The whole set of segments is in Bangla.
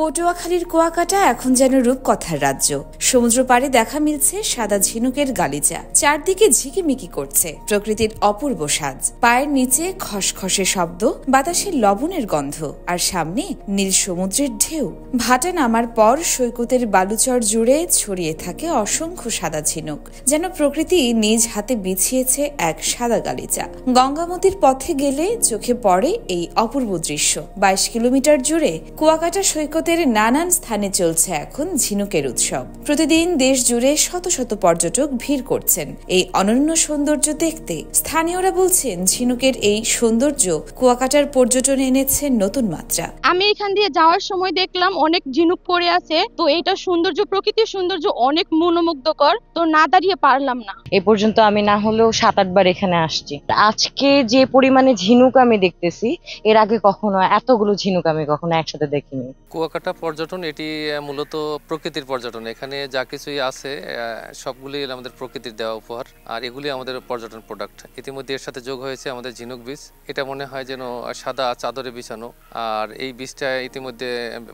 পটুয়াখালীর কুয়াকাটা এখন যেন রূপকথার রাজ্য। সমুদ্র পাড়ে দেখা মিলছে সাদা ঝিনুকের গালিচা, চারদিকে ঝিকিমিকি করছে প্রকৃতির অপূর্ব সাজ। পায়ের নিচে খসখসে শব্দ, বাতাসে লবণের গন্ধ, আর সামনে নীল সমুদ্রের ঢেউ। ভাটা নামার পর সৈকতের বালুচর জুড়ে ছড়িয়ে থাকে অসংখ্য সাদা ঝিনুক, যেন প্রকৃতি নিজ হাতে বিছিয়েছে এক সাদা গালিচা। গঙ্গামতির পথে গেলে চোখে পড়ে এই অপূর্ব দৃশ্য। 22 কিলোমিটার জুড়ে কুয়াকাটা সৈকত নানান স্থানে চলছে এখন ঝিনুকের উৎসব। প্রতিদিন দেশ জুড়ে শত শত পর্যটক ভিড় করছেন এই অনন্য সৌন্দর্য দেখতে। স্থানীয়রা বলছেন, ঝিনুকের এই সৌন্দর্য কুয়াকাটার পর্যটনে এনেছে নতুন মাত্রা। আমি এখান দিয়ে যাওয়ার সময় দেখলাম অনেক ঝিনুক পড়ে আছে, তো এটা সৌন্দর্য, প্রকৃতির সৌন্দর্য অনেক মনোমুগ্ধকর, তো না দাঁড়িয়ে পারলাম না। এ পর্যন্ত আমি না হলেও 7-8 বার এখানে আসছি। আজকে যে পরিমাণে ঝিনুক আমি দেখতেছি, এর আগে কখনো এতগুলো ঝিনুক আমি কখনো একসাথে দেখিনি। কুয়াকাটা পর্যটন এটি মূলত প্রকৃতির পর্যটন। এখানে যা কিছুই আছে সবগুলি আমাদের প্রকৃতির দেওয়া উপহার, আর এগুলি আমাদের পর্যটন প্রোডাক্ট। ইতিমধ্যে এর সাথে যোগ হয়েছে আমাদের ঝিনুক বীজ। এটা মনে হয় যেন সাদা চাদরে বিছানো, আর এই বীজটা ইতিমধ্যে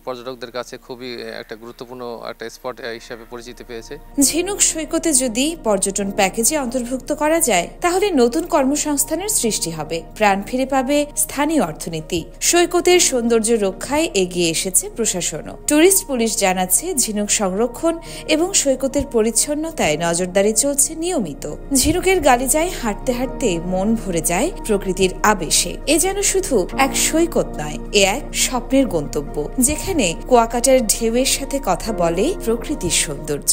পর্যটকদের কাছে খুবই একটা গুরুত্বপূর্ণ একটা স্পট হিসাবে পরিচিতি পেয়েছে। ঝিনুক সৈকতে যদি পর্যটন প্যাকেজে অন্তর্ভুক্ত করা যায়, তাহলে নতুন কর্মসংস্থানের সৃষ্টি হবে, প্রাণ ফিরে পাবে স্থানীয় অর্থনীতি। সৈকতের সৌন্দর্য রক্ষায় এগিয়ে এসেছে প্রশাসনও। টুরিস্ট পুলিশ জানাচ্ছে, ঝিনুক সংরক্ষণ এবং সৈকতের পরিচ্ছন্নতায় নজরদারি চলছে নিয়মিত। ঝিনুকের গালিচায় হাঁটতে হাঁটতে মন ভরে যায় প্রকৃতির আবেশে। এ যেন শুধু এক সৈকত নয়, এ এক স্বপ্নের গন্তব্য, যেখানে কুয়াকাটার ঢেউয়ের সাথে কথা বলে প্রকৃতির সৌন্দর্য।